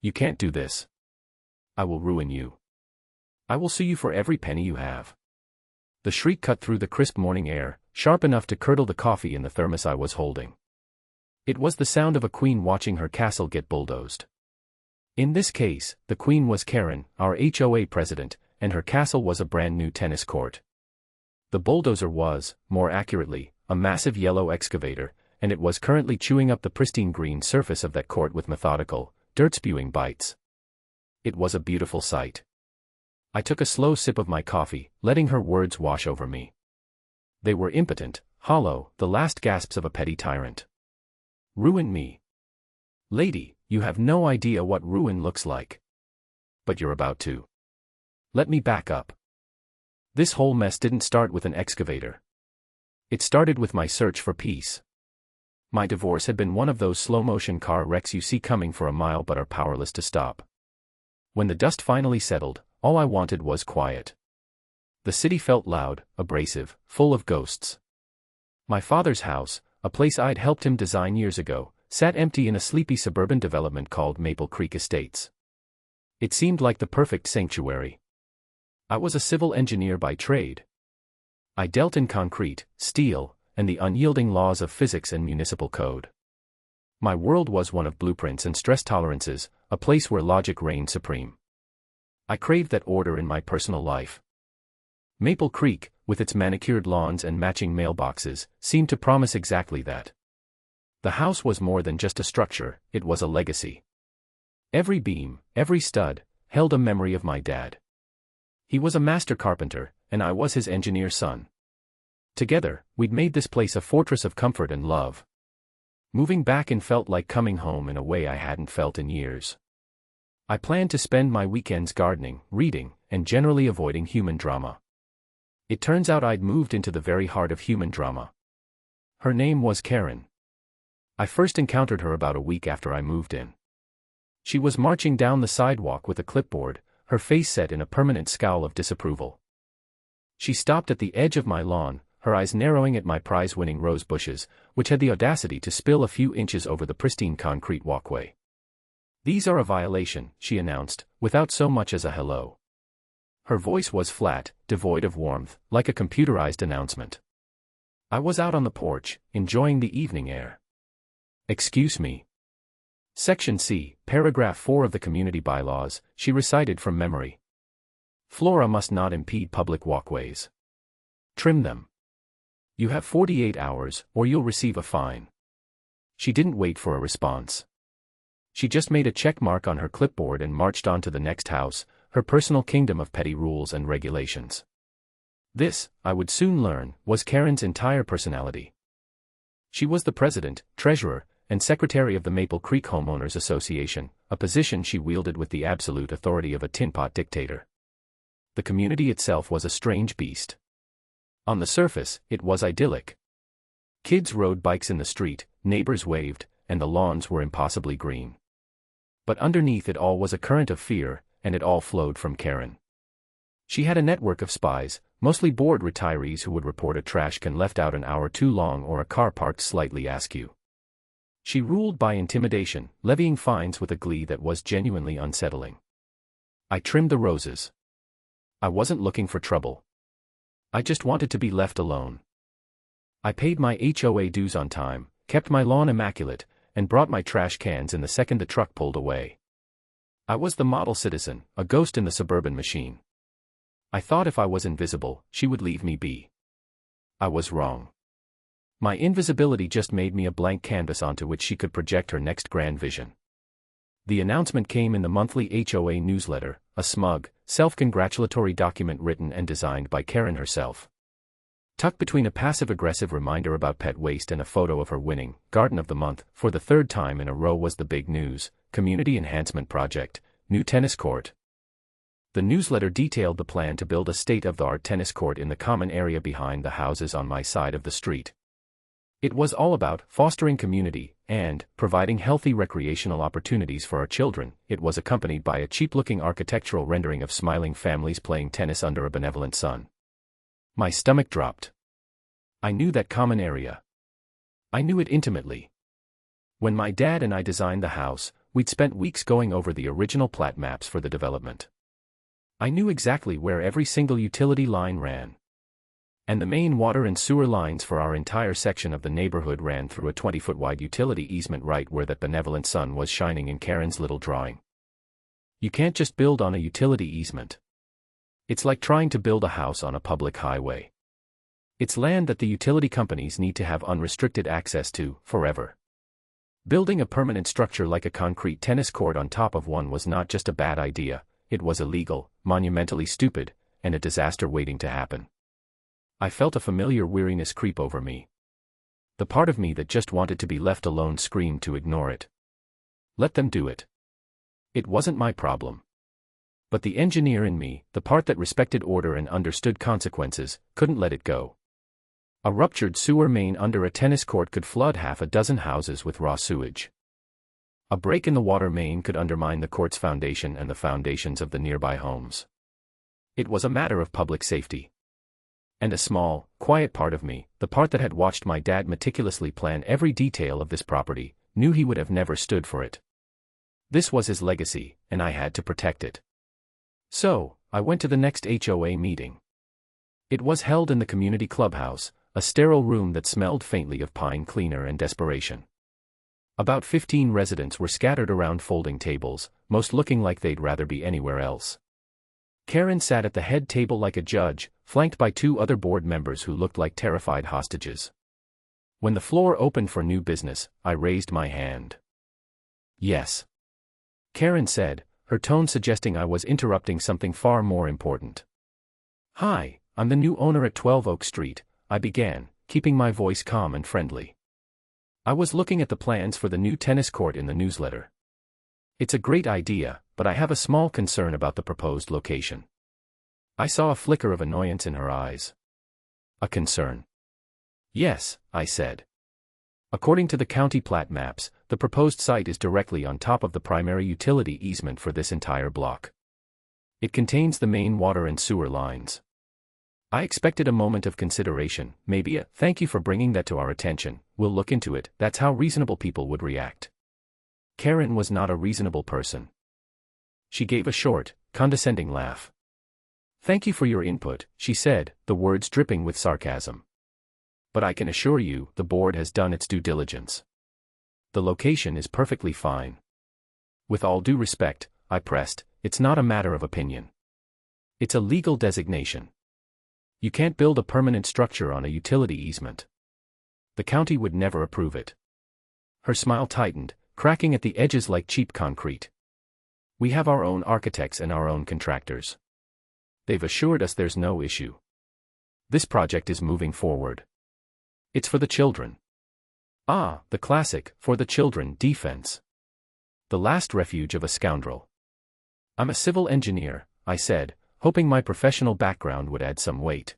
You can't do this. I will ruin you. I will sue you for every penny you have. The shriek cut through the crisp morning air, sharp enough to curdle the coffee in the thermos I was holding. It was the sound of a queen watching her castle get bulldozed. In this case, the queen was Karen, our HOA president, and her castle was a brand new tennis court. The bulldozer was, more accurately, a massive yellow excavator, and it was currently chewing up the pristine green surface of that court with methodical, dirt-spewing bites. It was a beautiful sight. I took a slow sip of my coffee, letting her words wash over me. They were impotent, hollow, the last gasps of a petty tyrant. Ruin me. Lady, you have no idea what ruin looks like. But you're about to. Let me back up. This whole mess didn't start with an excavator. It started with my search for peace. My divorce had been one of those slow-motion car wrecks you see coming for a mile but are powerless to stop. When the dust finally settled, all I wanted was quiet. The city felt loud, abrasive, full of ghosts. My father's house, a place I'd helped him design years ago, sat empty in a sleepy suburban development called Maple Creek Estates. It seemed like the perfect sanctuary. I was a civil engineer by trade. I dealt in concrete, steel, and the unyielding laws of physics and municipal code. My world was one of blueprints and stress tolerances, a place where logic reigned supreme. I craved that order in my personal life. Maple Creek, with its manicured lawns and matching mailboxes, seemed to promise exactly that. The house was more than just a structure, it was a legacy. Every beam, every stud, held a memory of my dad. He was a master carpenter, and I was his engineer son. Together, we'd made this place a fortress of comfort and love. Moving back in felt like coming home in a way I hadn't felt in years. I planned to spend my weekends gardening, reading, and generally avoiding human drama. It turns out I'd moved into the very heart of human drama. Her name was Karen. I first encountered her about a week after I moved in. She was marching down the sidewalk with a clipboard, her face set in a permanent scowl of disapproval. She stopped at the edge of my lawn, her eyes narrowing at my prize-winning rose bushes, which had the audacity to spill a few inches over the pristine concrete walkway. "These are a violation," she announced, without so much as a hello. Her voice was flat, devoid of warmth, like a computerized announcement. I was out on the porch, enjoying the evening air. "Excuse me." Section C, Paragraph 4 of the Community Bylaws, she recited from memory. "Flora must not impede public walkways. Trim them. You have 48 hours, or you'll receive a fine." She didn't wait for a response. She just made a check mark on her clipboard and marched on to the next house, her personal kingdom of petty rules and regulations. This, I would soon learn, was Karen's entire personality. She was the president, treasurer, and secretary of the Maple Creek Homeowners Association, a position she wielded with the absolute authority of a tin-pot dictator. The community itself was a strange beast. On the surface, it was idyllic. Kids rode bikes in the street, neighbors waved, and the lawns were impossibly green. But underneath it all was a current of fear, and it all flowed from Karen. She had a network of spies, mostly bored retirees who would report a trash can left out an hour too long or a car parked slightly askew. She ruled by intimidation, levying fines with a glee that was genuinely unsettling. I trimmed the roses. I wasn't looking for trouble. I just wanted to be left alone. I paid my HOA dues on time, kept my lawn immaculate, and brought my trash cans in the second the truck pulled away. I was the model citizen, a ghost in the suburban machine. I thought if I was invisible, she would leave me be. I was wrong. My invisibility just made me a blank canvas onto which she could project her next grand vision. The announcement came in the monthly HOA newsletter, a smug, self-congratulatory document written and designed by Karen herself. Tucked between a passive-aggressive reminder about pet waste and a photo of her winning Garden of the Month for the third time in a row was the big news: Community Enhancement Project, new tennis court. The newsletter detailed the plan to build a state-of-the-art tennis court in the common area behind the houses on my side of the street. It was all about fostering community and providing healthy recreational opportunities for our children. It was accompanied by a cheap-looking architectural rendering of smiling families playing tennis under a benevolent sun. My stomach dropped. I knew that common area. I knew it intimately. When my dad and I designed the house, We'd spent weeks going over the original plat maps for the development. I knew exactly where every single utility line ran. And the main water and sewer lines for our entire section of the neighborhood ran through a 20-foot wide utility easement right where that benevolent sun was shining in Karen's little drawing. You can't just build on a utility easement. It's like trying to build a house on a public highway. It's land that the utility companies need to have unrestricted access to, forever. Building a permanent structure like a concrete tennis court on top of one was not just a bad idea, it was illegal, monumentally stupid, and a disaster waiting to happen. I felt a familiar weariness creep over me. The part of me that just wanted to be left alone screamed to ignore it. Let them do it. It wasn't my problem. But the engineer in me, the part that respected order and understood consequences, couldn't let it go. A ruptured sewer main under a tennis court could flood half a dozen houses with raw sewage. A break in the water main could undermine the court's foundation and the foundations of the nearby homes. It was a matter of public safety. And a small, quiet part of me, the part that had watched my dad meticulously plan every detail of this property, knew he would have never stood for it. This was his legacy, and I had to protect it. So, I went to the next HOA meeting. It was held in the community clubhouse, a sterile room that smelled faintly of pine cleaner and desperation. About 15 residents were scattered around folding tables, most looking like they'd rather be anywhere else. Karen sat at the head table like a judge, flanked by 2 other board members who looked like terrified hostages. When the floor opened for new business, I raised my hand. Yes. Karen said, her tone suggesting I was interrupting something far more important. Hi, I'm the new owner at 12 Oak Street, I began, keeping my voice calm and friendly. I was looking at the plans for the new tennis court in the newsletter. It's a great idea, but I have a small concern about the proposed location. I saw a flicker of annoyance in her eyes. A concern? Yes, I said. According to the county plat maps, the proposed site is directly on top of the primary utility easement for this entire block. It contains the main water and sewer lines. I expected a moment of consideration, maybe a "thank you for bringing that to our attention, we'll look into it." That's how reasonable people would react. Karen was not a reasonable person. She gave a short, condescending laugh. "Thank you for your input," she said, the words dripping with sarcasm. "But I can assure you, the board has done its due diligence. The location is perfectly fine." With all due respect, I pressed, it's not a matter of opinion. It's a legal designation. You can't build a permanent structure on a utility easement. The county would never approve it. Her smile tightened, cracking at the edges like cheap concrete. We have our own architects and our own contractors. They've assured us there's no issue. This project is moving forward. It's for the children. Ah, the classic, for the children defense. The last refuge of a scoundrel. I'm a civil engineer, I said, hoping my professional background would add some weight.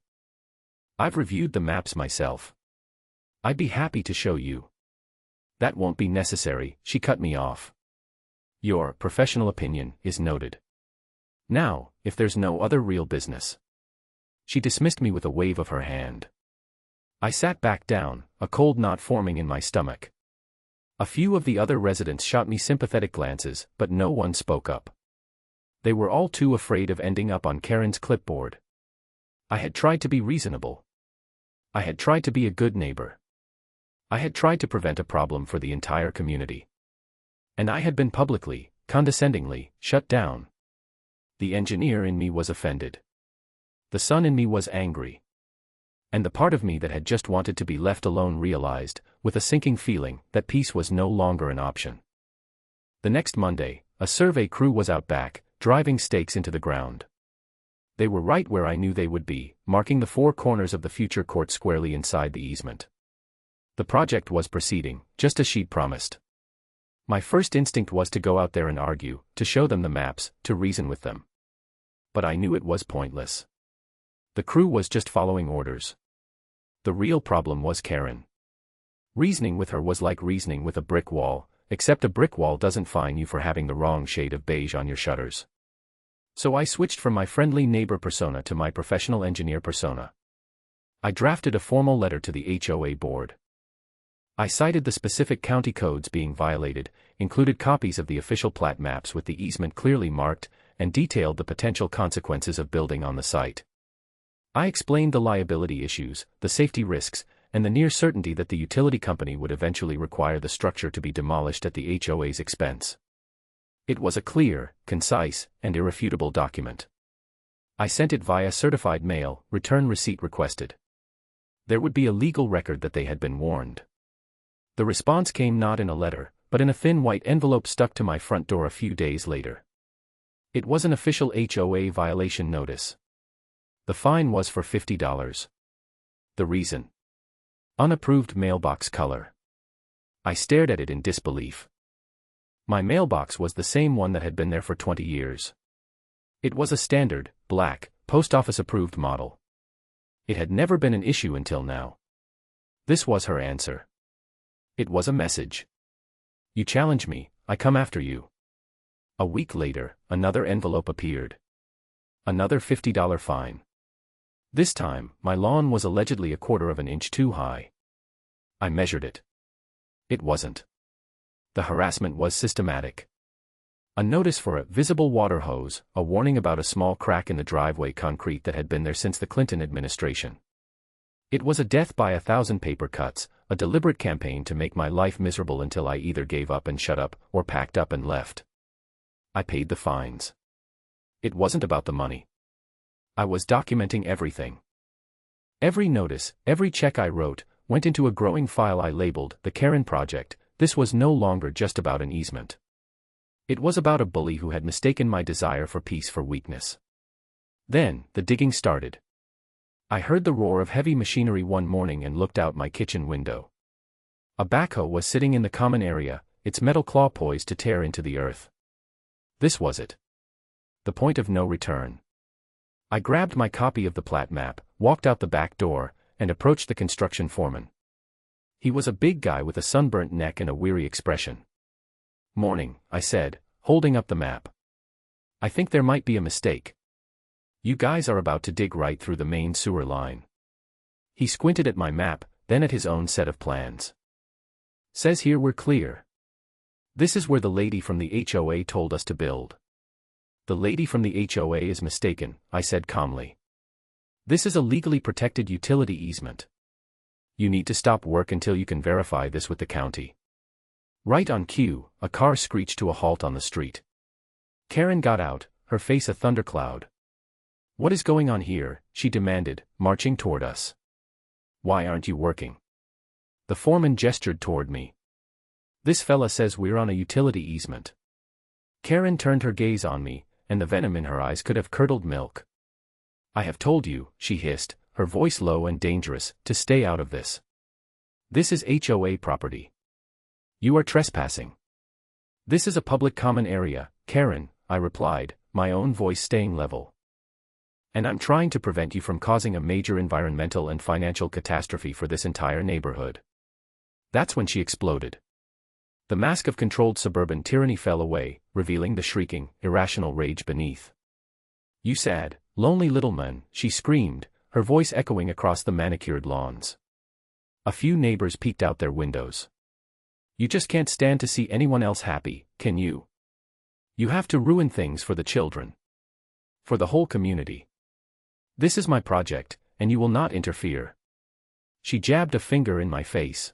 I've reviewed the maps myself. I'd be happy to show you. That won't be necessary, she cut me off. Your professional opinion is noted. Now, if there's no other real business. She dismissed me with a wave of her hand. I sat back down, a cold knot forming in my stomach. A few of the other residents shot me sympathetic glances, but no one spoke up. They were all too afraid of ending up on Karen's clipboard. I had tried to be reasonable. I had tried to be a good neighbor. I had tried to prevent a problem for the entire community. And I had been publicly, condescendingly, shut down. The engineer in me was offended. The son in me was angry. And the part of me that had just wanted to be left alone realized, with a sinking feeling, that peace was no longer an option. The next Monday, a survey crew was out back, driving stakes into the ground. They were right where I knew they would be, marking the 4 corners of the future court squarely inside the easement. The project was proceeding, just as she'd promised. My first instinct was to go out there and argue, to show them the maps, to reason with them. But I knew it was pointless. The crew was just following orders. The real problem was Karen. Reasoning with her was like reasoning with a brick wall, except a brick wall doesn't fine you for having the wrong shade of beige on your shutters. So I switched from my friendly neighbor persona to my professional engineer persona. I drafted a formal letter to the HOA board. I cited the specific county codes being violated, included copies of the official plat maps with the easement clearly marked, and detailed the potential consequences of building on the site. I explained the liability issues, the safety risks, and the near certainty that the utility company would eventually require the structure to be demolished at the HOA's expense. It was a clear, concise, and irrefutable document. I sent it via certified mail, return receipt requested. There would be a legal record that they had been warned. The response came not in a letter, but in a thin white envelope stuck to my front door a few days later. It was an official HOA violation notice. The fine was for $50. The reason? Unapproved mailbox color. I stared at it in disbelief. My mailbox was the same one that had been there for 20 years. It was a standard, black, post office approved model. It had never been an issue until now. This was her answer. It was a message. You challenge me, I come after you. A week later, another envelope appeared. Another $50 fine. This time, my lawn was allegedly a quarter of an inch too high. I measured it. It wasn't. The harassment was systematic. A notice for a visible water hose, a warning about a small crack in the driveway concrete that had been there since the Clinton administration. It was a death by 1,000 paper cuts, a deliberate campaign to make my life miserable until I either gave up and shut up, or packed up and left. I paid the fines. It wasn't about the money. I was documenting everything. Every notice, every check I wrote, went into a growing file I labeled the Karen Project. This was no longer just about an easement. It was about a bully who had mistaken my desire for peace for weakness. Then, the digging started. I heard the roar of heavy machinery one morning and looked out my kitchen window. A backhoe was sitting in the common area, its metal claw poised to tear into the earth. This was it. The point of no return. I grabbed my copy of the plat map, walked out the back door, and approached the construction foreman. He was a big guy with a sunburnt neck and a weary expression. "Morning," I said, holding up the map. "I think there might be a mistake. You guys are about to dig right through the main sewer line." He squinted at my map, then at his own set of plans. "Says here we're clear. This is where the lady from the HOA told us to build." "The lady from the HOA is mistaken," I said calmly. "This is a legally protected utility easement. You need to stop work until you can verify this with the county." Right on cue, a car screeched to a halt on the street. Karen got out, her face a thundercloud. "What is going on here?" she demanded, marching toward us. "Why aren't you working?" The foreman gestured toward me. "This fella says we're on a utility easement." Karen turned her gaze on me, and the venom in her eyes could have curdled milk. "I have told you," she hissed, her voice low and dangerous, "to stay out of this. This is HOA property. You are trespassing." "This is a public common area, Karen," I replied, my own voice staying level. "And I'm trying to prevent you from causing a major environmental and financial catastrophe for this entire neighborhood." That's when she exploded. The mask of controlled suburban tyranny fell away, revealing the shrieking, irrational rage beneath. "You sad, lonely little man," she screamed, her voice echoing across the manicured lawns. A few neighbors peeked out their windows. "You just can't stand to see anyone else happy, can you? You have to ruin things for the children. For the whole community. This is my project, and you will not interfere." She jabbed a finger in my face.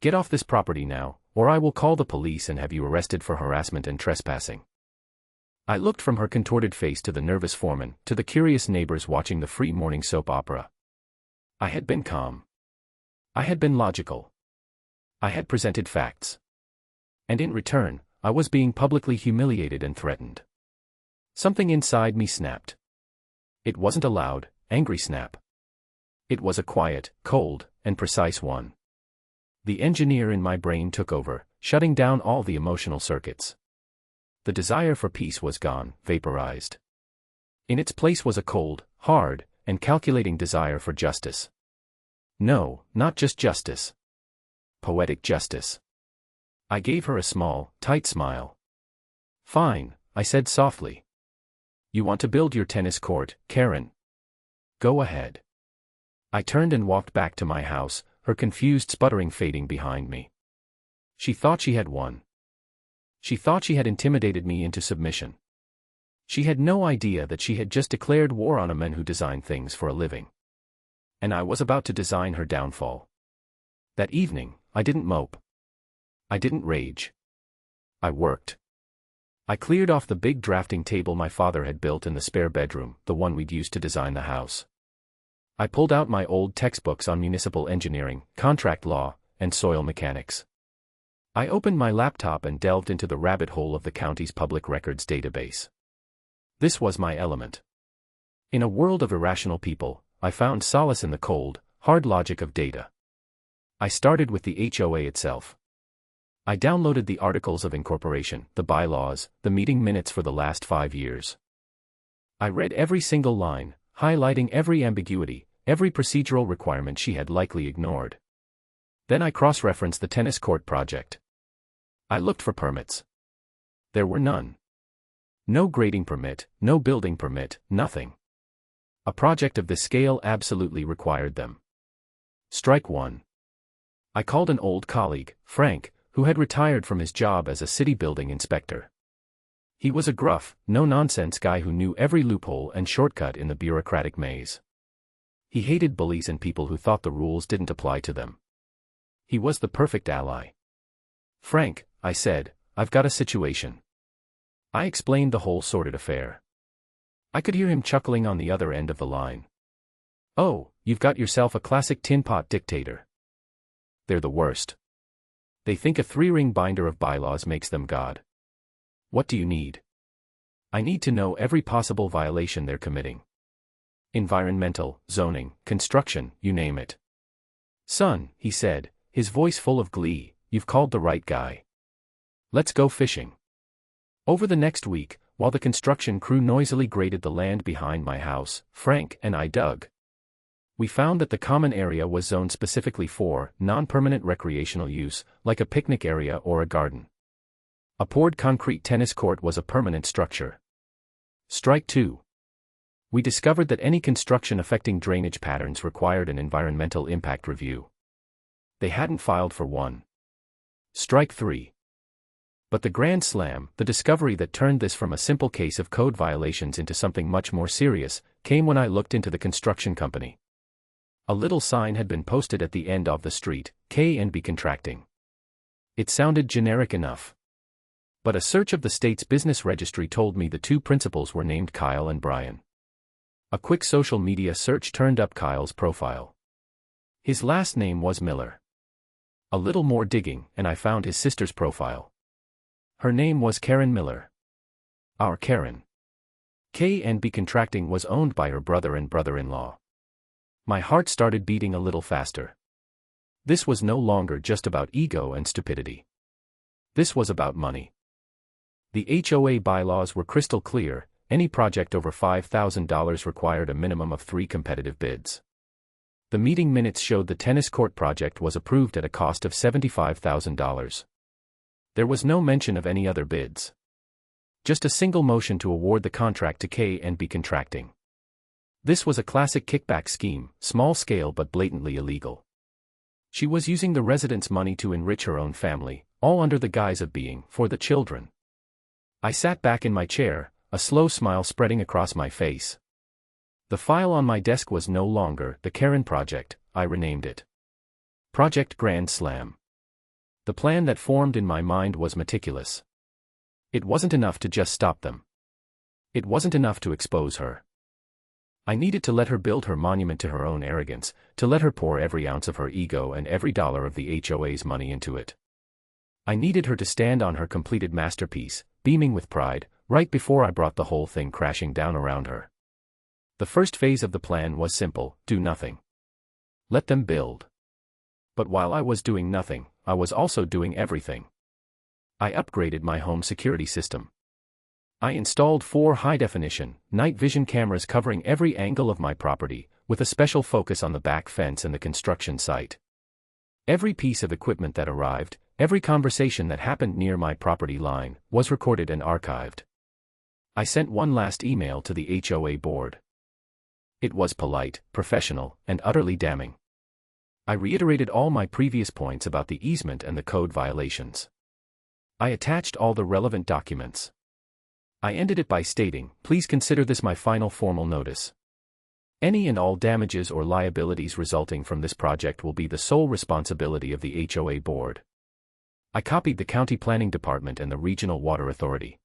"Get off this property now, or I will call the police and have you arrested for harassment and trespassing." I looked from her contorted face to the nervous foreman, to the curious neighbors watching the free morning soap opera. I had been calm. I had been logical. I had presented facts. And in return, I was being publicly humiliated and threatened. Something inside me snapped. It wasn't a loud, angry snap. It was a quiet, cold, and precise one. The engineer in my brain took over, shutting down all the emotional circuits. The desire for peace was gone, vaporized. In its place was a cold, hard, and calculating desire for justice. No, not just justice. Poetic justice. I gave her a small, tight smile. "Fine," I said softly. "You want to build your tennis court, Karen? Go ahead." I turned and walked back to my house, her confused sputtering fading behind me. She thought she had won. She thought she had intimidated me into submission. She had no idea that she had just declared war on a man who designed things for a living. And I was about to design her downfall. That evening, I didn't mope. I didn't rage. I worked. I cleared off the big drafting table my father had built in the spare bedroom, the one we'd used to design the house. I pulled out my old textbooks on municipal engineering, contract law, and soil mechanics. I opened my laptop and delved into the rabbit hole of the county's public records database. This was my element. In a world of irrational people, I found solace in the cold, hard logic of data. I started with the HOA itself. I downloaded the articles of incorporation, the bylaws, the meeting minutes for the last 5 years. I read every single line, highlighting every ambiguity, every procedural requirement she had likely ignored. Then I cross-referenced the tennis court project. I looked for permits. There were none. No grading permit, no building permit, nothing. A project of this scale absolutely required them. Strike one. I called an old colleague, Frank, who had retired from his job as a city building inspector. He was a gruff, no-nonsense guy who knew every loophole and shortcut in the bureaucratic maze. He hated bullies and people who thought the rules didn't apply to them. He was the perfect ally. "Frank," I said, "I've got a situation." I explained the whole sordid affair. I could hear him chuckling on the other end of the line. "Oh, you've got yourself a classic tin pot dictator. They're the worst. They think a 3-ring binder of bylaws makes them God. What do you need?" "I need to know every possible violation they're committing. Environmental, zoning, construction, you name it." "Son," he said, his voice full of glee, "you've called the right guy. Let's go fishing." Over the next week, while the construction crew noisily graded the land behind my house, Frank and I dug. We found that the common area was zoned specifically for non-permanent recreational use, like a picnic area or a garden. A poured concrete tennis court was a permanent structure. Strike two. We discovered that any construction affecting drainage patterns required an environmental impact review. They hadn't filed for one. Strike three. But the grand slam, the discovery that turned this from a simple case of code violations into something much more serious, came when I looked into the construction company. A little sign had been posted at the end of the street, K&B Contracting. It sounded generic enough. But a search of the state's business registry told me the two principals were named Kyle and Brian. A quick social media search turned up Kyle's profile. His last name was Miller. A little more digging, and I found his sister's profile. Her name was Karen Miller. Our Karen. K&B Contracting was owned by her brother and brother-in-law. My heart started beating a little faster. This was no longer just about ego and stupidity. This was about money. The HOA bylaws were crystal clear: any project over $5,000 required a minimum of 3 competitive bids. The meeting minutes showed the tennis court project was approved at a cost of $75,000. There was no mention of any other bids. Just a single motion to award the contract to K&B Contracting. This was a classic kickback scheme, small scale but blatantly illegal. She was using the residents' money to enrich her own family, all under the guise of being for the children. I sat back in my chair, a slow smile spreading across my face. The file on my desk was no longer the Karen Project, I renamed it Project Grand Slam. The plan that formed in my mind was meticulous. It wasn't enough to just stop them. It wasn't enough to expose her. I needed to let her build her monument to her own arrogance, to let her pour every ounce of her ego and every dollar of the HOA's money into it. I needed her to stand on her completed masterpiece, beaming with pride, right before I brought the whole thing crashing down around her. The first phase of the plan was simple: do nothing. Let them build. But while I was doing nothing, I was also doing everything. I upgraded my home security system. I installed 4 high-definition, night vision cameras covering every angle of my property, with a special focus on the back fence and the construction site. Every piece of equipment that arrived, every conversation that happened near my property line, was recorded and archived. I sent one last email to the HOA board. It was polite, professional, and utterly damning. I reiterated all my previous points about the easement and the code violations. I attached all the relevant documents. I ended it by stating, "Please consider this my final formal notice. Any and all damages or liabilities resulting from this project will be the sole responsibility of the HOA board." I copied the county planning department and the regional water authority.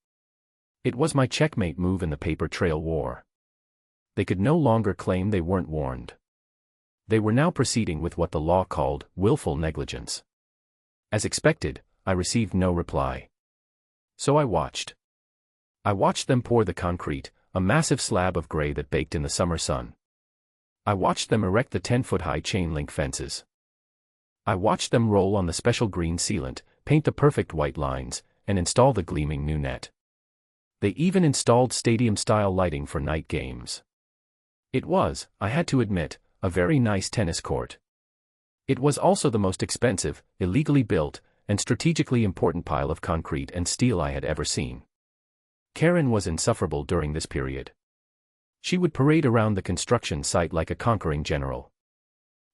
It was my checkmate move in the paper trail war. They could no longer claim they weren't warned. They were now proceeding with what the law called willful negligence. As expected, I received no reply. So I watched. I watched them pour the concrete, a massive slab of gray that baked in the summer sun. I watched them erect the 10-foot-high chain-link fences. I watched them roll on the special green sealant, paint the perfect white lines, and install the gleaming new net. They even installed stadium-style lighting for night games. It was, I had to admit, a very nice tennis court. It was also the most expensive, illegally built, and strategically important pile of concrete and steel I had ever seen. Karen was insufferable during this period. She would parade around the construction site like a conquering general.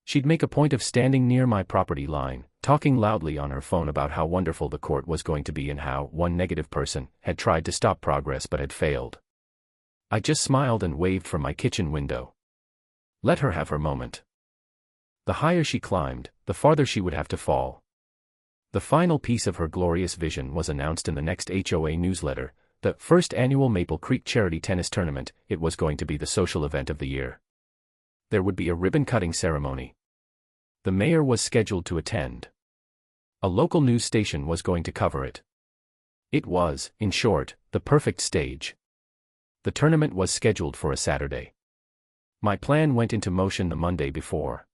She'd make a point of standing near my property line, talking loudly on her phone about how wonderful the court was going to be and how one negative person had tried to stop progress but had failed. I just smiled and waved from my kitchen window. Let her have her moment. The higher she climbed, the farther she would have to fall. The final piece of her glorious vision was announced in the next HOA newsletter, the first annual Maple Creek Charity Tennis Tournament. It was going to be the social event of the year. There would be a ribbon-cutting ceremony. The mayor was scheduled to attend. A local news station was going to cover it. It was, in short, the perfect stage. The tournament was scheduled for a Saturday. My plan went into motion the Monday before.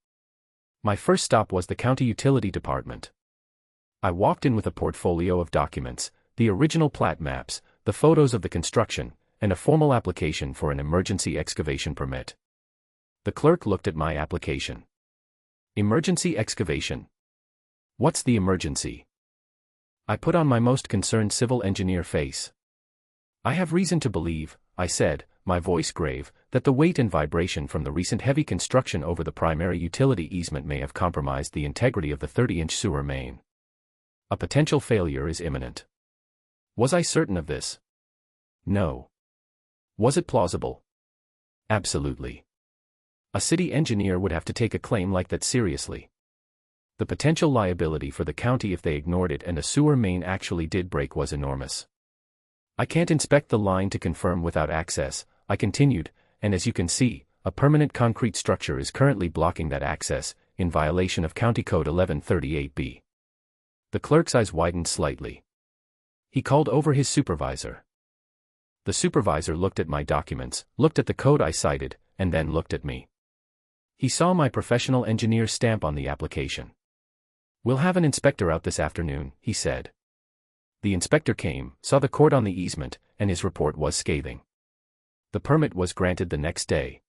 My first stop was the county utility department. I walked in with a portfolio of documents, the original plat maps, the photos of the construction, and a formal application for an emergency excavation permit. The clerk looked at my application. Emergency excavation. What's the emergency? I put on my most concerned civil engineer face. I have reason to believe, I said, my voice grave, that the weight and vibration from the recent heavy construction over the primary utility easement may have compromised the integrity of the 30-inch sewer main. A potential failure is imminent. Was I certain of this? No. Was it plausible? Absolutely. A city engineer would have to take a claim like that seriously. The potential liability for the county if they ignored it and a sewer main actually did break was enormous. I can't inspect the line to confirm without access, I continued, and as you can see, a permanent concrete structure is currently blocking that access, in violation of County Code 1138B. The clerk's eyes widened slightly. He called over his supervisor. The supervisor looked at my documents, looked at the code I cited, and then looked at me. He saw my professional engineer's stamp on the application. "We'll have an inspector out this afternoon," he said. The inspector came, saw the court on the easement, and his report was scathing. The permit was granted the next day.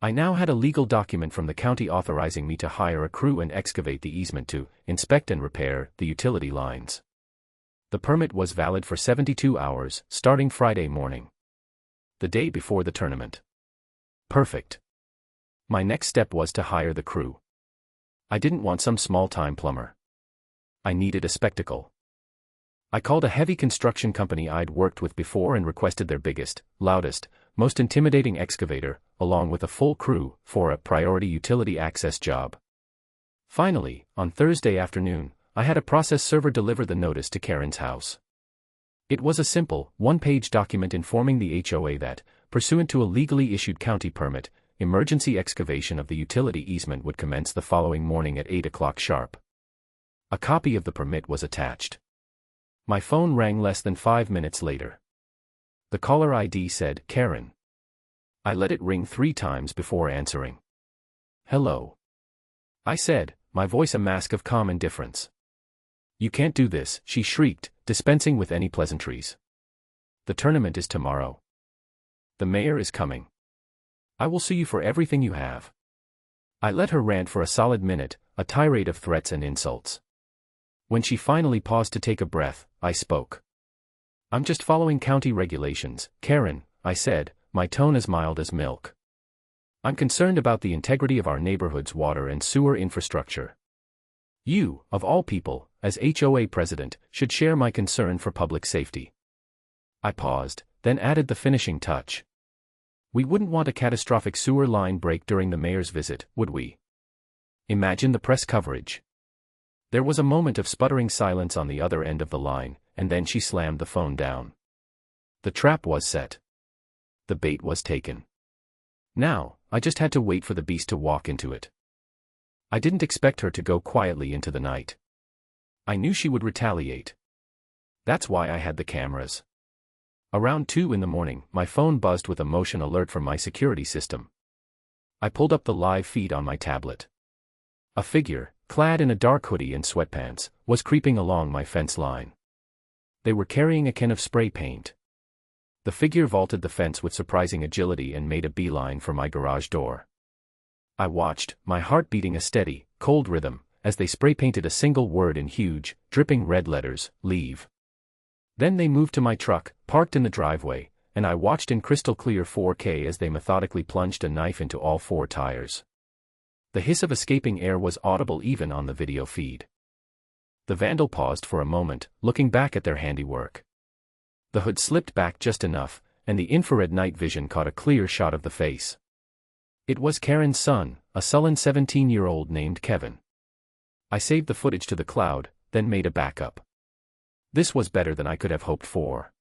I now had a legal document from the county authorizing me to hire a crew and excavate the easement to inspect and repair the utility lines. The permit was valid for 72 hours, starting Friday morning. The day before the tournament. Perfect. My next step was to hire the crew. I didn't want some small-time plumber. I needed a spectacle. I called a heavy construction company I'd worked with before and requested their biggest, loudest, most intimidating excavator, along with a full crew, for a priority utility access job. Finally, on Thursday afternoon, I had a process server deliver the notice to Karen's house. It was a simple, one-page document informing the HOA that, pursuant to a legally issued county permit, emergency excavation of the utility easement would commence the following morning at 8 o'clock sharp. A copy of the permit was attached. My phone rang less than 5 minutes later. The caller ID said, "Karen." I let it ring 3 times before answering. "Hello," I said, my voice a mask of calm indifference. "You can't do this," she shrieked, dispensing with any pleasantries. "The tournament is tomorrow. The mayor is coming. I will sue you for everything you have." I let her rant for a solid minute, a tirade of threats and insults. When she finally paused to take a breath, I spoke. "I'm just following county regulations, Karen," I said, my tone as mild as milk. "I'm concerned about the integrity of our neighborhood's water and sewer infrastructure. You, of all people, as HOA president, should share my concern for public safety. I paused, then added the finishing touch. We wouldn't want a catastrophic sewer line break during the mayor's visit, would we? Imagine the press coverage. There was a moment of sputtering silence on the other end of the line, and then she slammed the phone down. The trap was set. The bait was taken. Now, I just had to wait for the beast to walk into it. I didn't expect her to go quietly into the night. I knew she would retaliate. That's why I had the cameras. Around 2 in the morning, my phone buzzed with a motion alert from my security system. I pulled up the live feed on my tablet. A figure, clad in a dark hoodie and sweatpants, was creeping along my fence line. They were carrying a can of spray paint. The figure vaulted the fence with surprising agility and made a beeline for my garage door. I watched, my heart beating a steady, cold rhythm, as they spray-painted a single word in huge, dripping red letters, leave. Then they moved to my truck, parked in the driveway, and I watched in crystal-clear 4K as they methodically plunged a knife into all 4 tires. The hiss of escaping air was audible even on the video feed. The vandal paused for a moment, looking back at their handiwork. The hood slipped back just enough, and the infrared night vision caught a clear shot of the face. It was Karen's son, a sullen 17-year-old named Kevin. I saved the footage to the cloud, then made a backup. This was better than I could have hoped for.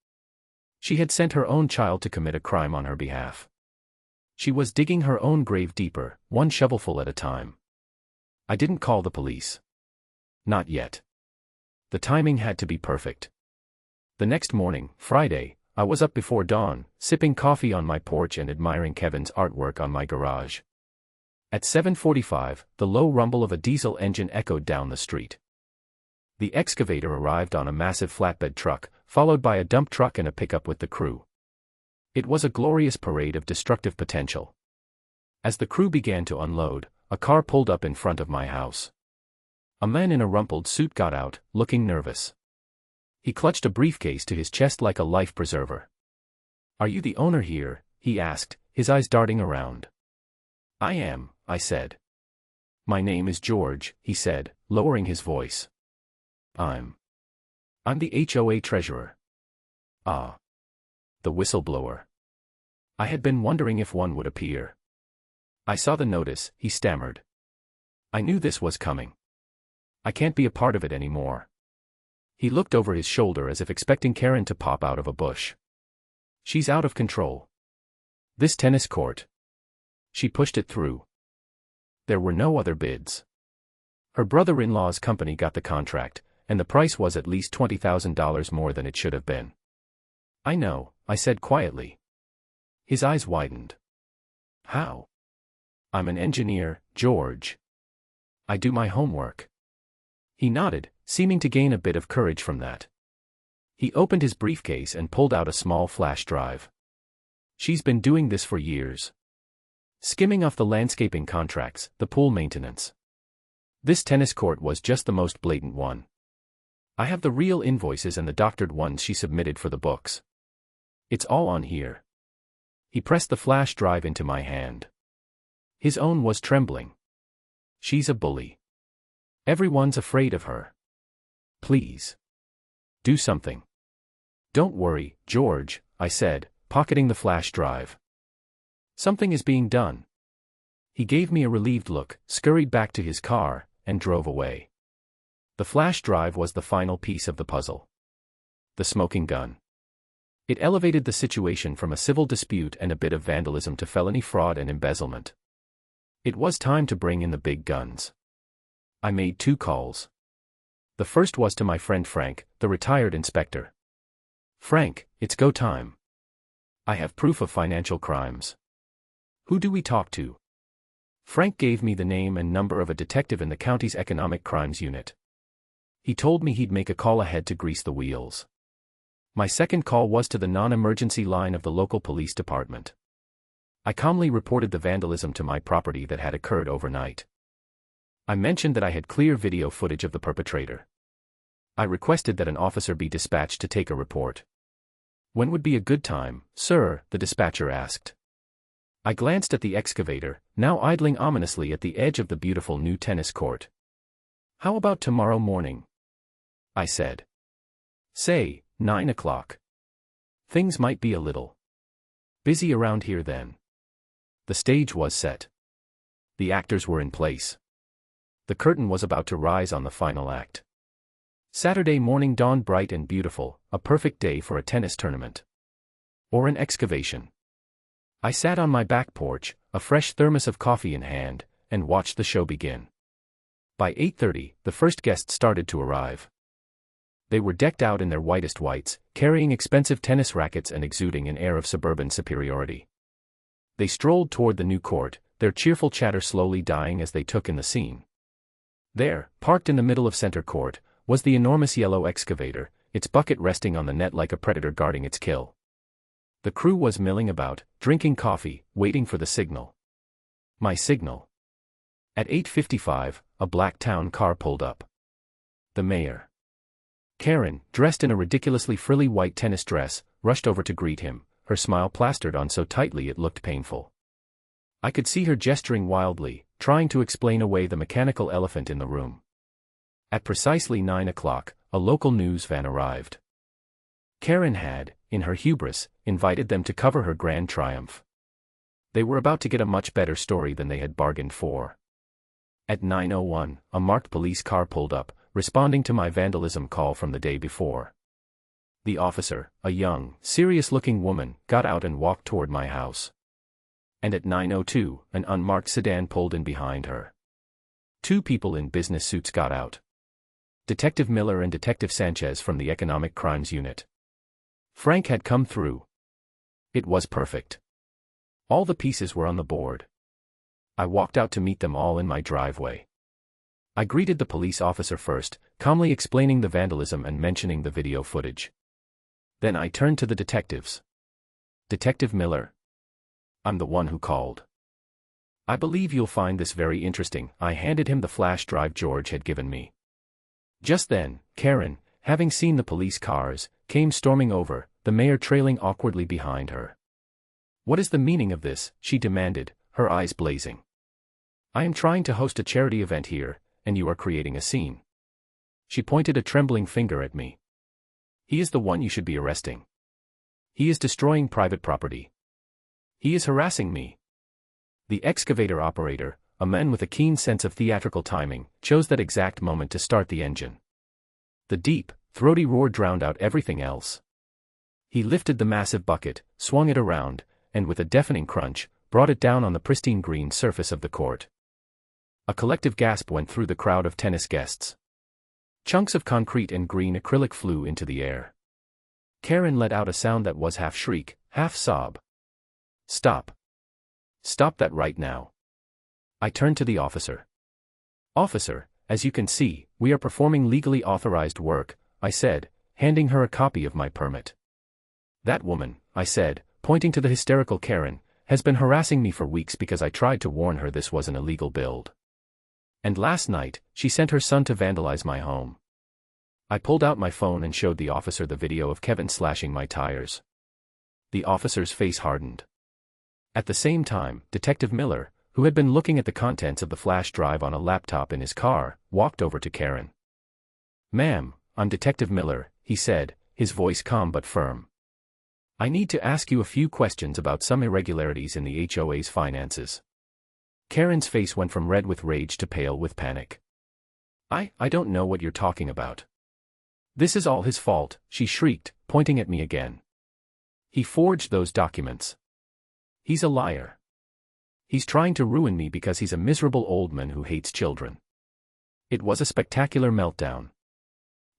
She had sent her own child to commit a crime on her behalf. She was digging her own grave deeper, one shovelful at a time. I didn't call the police. Not yet. The timing had to be perfect. The next morning, Friday, I was up before dawn, sipping coffee on my porch and admiring Kevin's artwork on my garage. At 7:45, the low rumble of a diesel engine echoed down the street. The excavator arrived on a massive flatbed truck, followed by a dump truck and a pickup with the crew. It was a glorious parade of destructive potential. As the crew began to unload, a car pulled up in front of my house. A man in a rumpled suit got out, looking nervous. He clutched a briefcase to his chest like a life preserver. "Are you the owner here?" he asked, his eyes darting around. "I am," I said. "My name is George," he said, lowering his voice. I'm the HOA treasurer." "Ah. The whistleblower. I had been wondering if one would appear." "I saw the notice," he stammered. "I knew this was coming. I can't be a part of it anymore." He looked over his shoulder as if expecting Karen to pop out of a bush. "She's out of control. This tennis court. She pushed it through. There were no other bids. Her brother-in-law's company got the contract, and the price was at least $20,000 more than it should have been." "I know," I said quietly. His eyes widened. "How?" "I'm an engineer, George. I do my homework." He nodded, seeming to gain a bit of courage from that. He opened his briefcase and pulled out a small flash drive. "She's been doing this for years. Skimming off the landscaping contracts, the pool maintenance. This tennis court was just the most blatant one. I have the real invoices and the doctored ones she submitted for the books. It's all on here." He pressed the flash drive into my hand. His own was trembling. "She's a bully. Everyone's afraid of her. Please. Do something." "Don't worry, George," I said, pocketing the flash drive. "Something is being done." He gave me a relieved look, scurried back to his car, and drove away. The flash drive was the final piece of the puzzle. The smoking gun. It elevated the situation from a civil dispute and a bit of vandalism to felony fraud and embezzlement. It was time to bring in the big guns. I made 2 calls. The first was to my friend Frank, the retired inspector. "Frank, it's go time. I have proof of financial crimes. Who do we talk to?" Frank gave me the name and number of a detective in the county's economic crimes unit. He told me he'd make a call ahead to grease the wheels. My second call was to the non-emergency line of the local police department. I calmly reported the vandalism to my property that had occurred overnight. I mentioned that I had clear video footage of the perpetrator. I requested that an officer be dispatched to take a report. "When would be a good time, sir?" the dispatcher asked. I glanced at the excavator, now idling ominously at the edge of the beautiful new tennis court. "How about tomorrow morning?" I said. Say, 9 o'clock. Things might be a little busy around here then. The stage was set. The actors were in place. The curtain was about to rise on the final act. Saturday morning dawned bright and beautiful, a perfect day for a tennis tournament. Or an excavation. I sat on my back porch, a fresh thermos of coffee in hand, and watched the show begin. By 8:30, the first guests started to arrive. They were decked out in their whitest whites, carrying expensive tennis rackets and exuding an air of suburban superiority. They strolled toward the new court, their cheerful chatter slowly dying as they took in the scene. There, parked in the middle of center court, was the enormous yellow excavator, its bucket resting on the net like a predator guarding its kill. The crew was milling about, drinking coffee, waiting for the signal. My signal. At 8:55, a black town car pulled up. The mayor. Karen, dressed in a ridiculously frilly white tennis dress, rushed over to greet him, her smile plastered on so tightly it looked painful. I could see her gesturing wildly, trying to explain away the mechanical elephant in the room. At precisely 9 o'clock, a local news van arrived. Karen had, in her hubris, invited them to cover her grand triumph. They were about to get a much better story than they had bargained for. At 9:01, a marked police car pulled up, responding to my vandalism call from the day before. The officer, a young, serious-looking woman, got out and walked toward my house. And at 9:02, an unmarked sedan pulled in behind her. Two people in business suits got out. Detective Miller and Detective Sanchez from the Economic Crimes Unit. Frank had come through. It was perfect. All the pieces were on the board. I walked out to meet them all in my driveway. I greeted the police officer first, calmly explaining the vandalism and mentioning the video footage. Then I turned to the detectives. Detective Miller. I'm the one who called. I believe you'll find this very interesting. I handed him the flash drive George had given me. Just then, Karen, having seen the police cars, came storming over, the mayor trailing awkwardly behind her. What is the meaning of this? She demanded, her eyes blazing. I am trying to host a charity event here, and you are creating a scene. She pointed a trembling finger at me. He is the one you should be arresting. He is destroying private property. He is harassing me. The excavator operator, a man with a keen sense of theatrical timing, chose that exact moment to start the engine. The deep, throaty roar drowned out everything else. He lifted the massive bucket, swung it around, and with a deafening crunch, brought it down on the pristine green surface of the court. A collective gasp went through the crowd of tennis guests. Chunks of concrete and green acrylic flew into the air. Karen let out a sound that was half shriek, half sob. Stop. Stop that right now. I turned to the officer. Officer, as you can see, we are performing legally authorized work, I said, handing her a copy of my permit. That woman, I said, pointing to the hysterical Karen, has been harassing me for weeks because I tried to warn her this was an illegal build. And last night, she sent her son to vandalize my home. I pulled out my phone and showed the officer the video of Kevin slashing my tires. The officer's face hardened. At the same time, Detective Miller, who had been looking at the contents of the flash drive on a laptop in his car, walked over to Karen. Ma'am, I'm Detective Miller, he said, his voice calm but firm. I need to ask you a few questions about some irregularities in the HOA's finances. Karen's face went from red with rage to pale with panic. I don't know what you're talking about. This is all his fault, she shrieked, pointing at me again. He forged those documents. He's a liar. He's trying to ruin me because he's a miserable old man who hates children. It was a spectacular meltdown.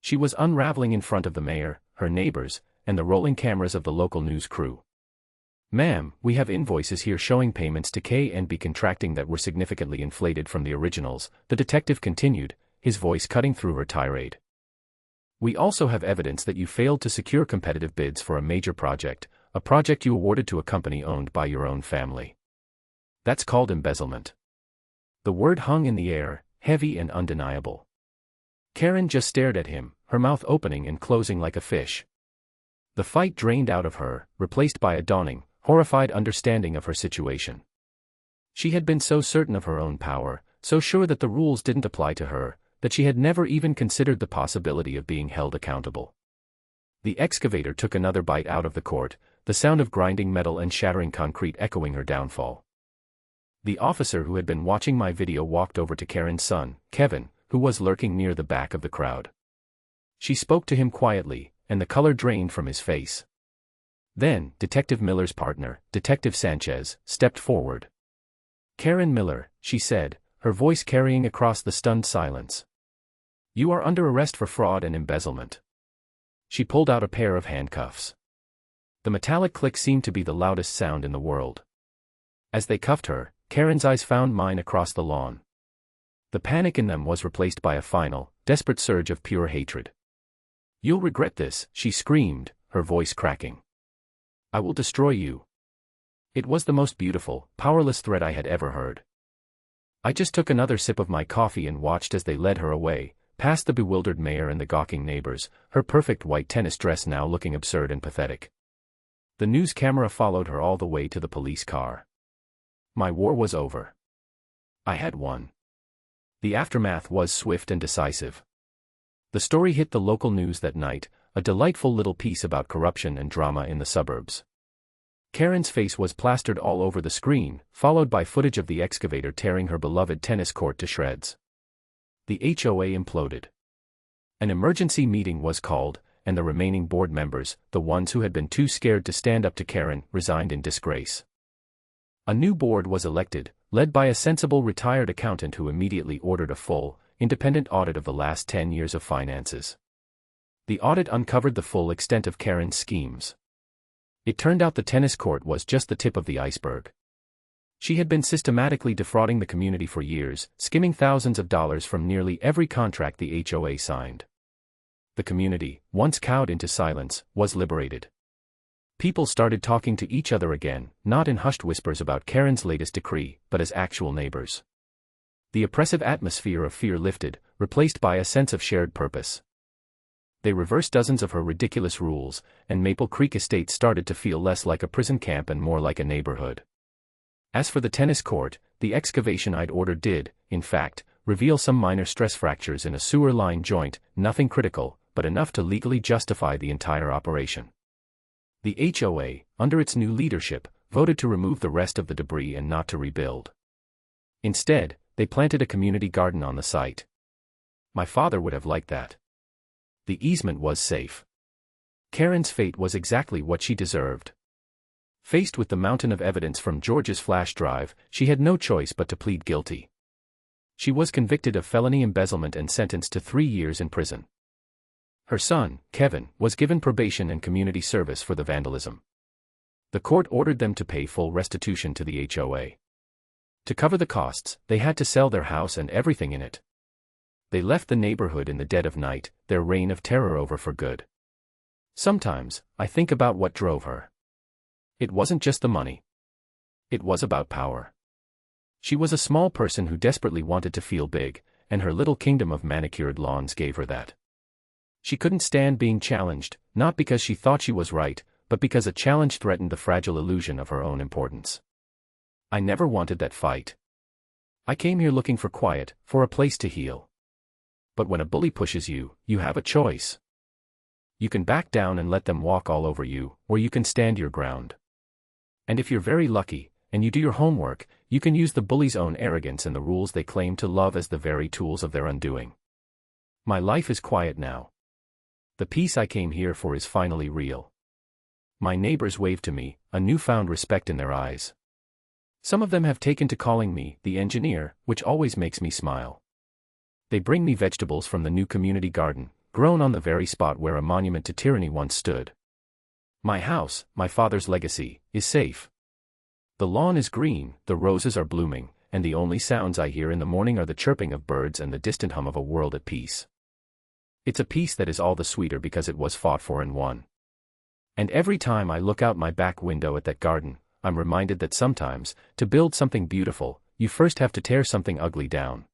She was unraveling in front of the mayor, her neighbors, and the rolling cameras of the local news crew. Ma'am, we have invoices here showing payments to K&B Contracting that were significantly inflated from the originals, the detective continued, his voice cutting through her tirade. We also have evidence that you failed to secure competitive bids for a major project, a project you awarded to a company owned by your own family. That's called embezzlement. The word hung in the air, heavy and undeniable. Karen just stared at him, her mouth opening and closing like a fish. The fight drained out of her, replaced by a dawning, horrified understanding of her situation. She had been so certain of her own power, so sure that the rules didn't apply to her, that she had never even considered the possibility of being held accountable. The excavator took another bite out of the court, the sound of grinding metal and shattering concrete echoing her downfall. The officer who had been watching my video walked over to Karen's son, Kevin, who was lurking near the back of the crowd. She spoke to him quietly, and the color drained from his face. Then, Detective Miller's partner, Detective Sanchez, stepped forward. "Karen Miller," she said, her voice carrying across the stunned silence. "You are under arrest for fraud and embezzlement." She pulled out a pair of handcuffs. The metallic click seemed to be the loudest sound in the world. As they cuffed her, Karen's eyes found mine across the lawn. The panic in them was replaced by a final, desperate surge of pure hatred. "You'll regret this," she screamed, her voice cracking. "I will destroy you." It was the most beautiful, powerless threat I had ever heard. I just took another sip of my coffee and watched as they led her away, past the bewildered mayor and the gawking neighbors, her perfect white tennis dress now looking absurd and pathetic. The news camera followed her all the way to the police car. My war was over. I had won. The aftermath was swift and decisive. The story hit the local news that night, a delightful little piece about corruption and drama in the suburbs. Karen's face was plastered all over the screen, followed by footage of the excavator tearing her beloved tennis court to shreds. The HOA imploded. An emergency meeting was called, and the remaining board members, the ones who had been too scared to stand up to Karen, resigned in disgrace. A new board was elected, led by a sensible retired accountant who immediately ordered a full, independent audit of the last 10 years of finances. The audit uncovered the full extent of Karen's schemes. It turned out the tennis court was just the tip of the iceberg. She had been systematically defrauding the community for years, skimming thousands of dollars from nearly every contract the HOA signed. The community, once cowed into silence, was liberated. People started talking to each other again, not in hushed whispers about Karen's latest decree, but as actual neighbors. The oppressive atmosphere of fear lifted, replaced by a sense of shared purpose. They reversed dozens of her ridiculous rules, and Maple Creek Estate started to feel less like a prison camp and more like a neighborhood. As for the tennis court, the excavation I'd ordered did, in fact, reveal some minor stress fractures in a sewer line joint, nothing critical, but enough to legally justify the entire operation. The HOA, under its new leadership, voted to remove the rest of the debris and not to rebuild. Instead, they planted a community garden on the site. My father would have liked that. The easement was safe. Karen's fate was exactly what she deserved. Faced with the mountain of evidence from George's flash drive, she had no choice but to plead guilty. She was convicted of felony embezzlement and sentenced to 3 years in prison. Her son, Kevin, was given probation and community service for the vandalism. The court ordered them to pay full restitution to the HOA. To cover the costs, they had to sell their house and everything in it. They left the neighborhood in the dead of night, their reign of terror over for good. Sometimes, I think about what drove her. It wasn't just the money. It was about power. She was a small person who desperately wanted to feel big, and her little kingdom of manicured lawns gave her that. She couldn't stand being challenged, not because she thought she was right, but because a challenge threatened the fragile illusion of her own importance. I never wanted that fight. I came here looking for quiet, for a place to heal. But when a bully pushes you, you have a choice. You can back down and let them walk all over you, or you can stand your ground. And if you're very lucky, and you do your homework, you can use the bully's own arrogance and the rules they claim to love as the very tools of their undoing. My life is quiet now. The peace I came here for is finally real. My neighbors wave to me, a newfound respect in their eyes. Some of them have taken to calling me the engineer, which always makes me smile. They bring me vegetables from the new community garden, grown on the very spot where a monument to tyranny once stood. My house, my father's legacy, is safe. The lawn is green, the roses are blooming, and the only sounds I hear in the morning are the chirping of birds and the distant hum of a world at peace. It's a peace that is all the sweeter because it was fought for and won. And every time I look out my back window at that garden, I'm reminded that sometimes, to build something beautiful, you first have to tear something ugly down.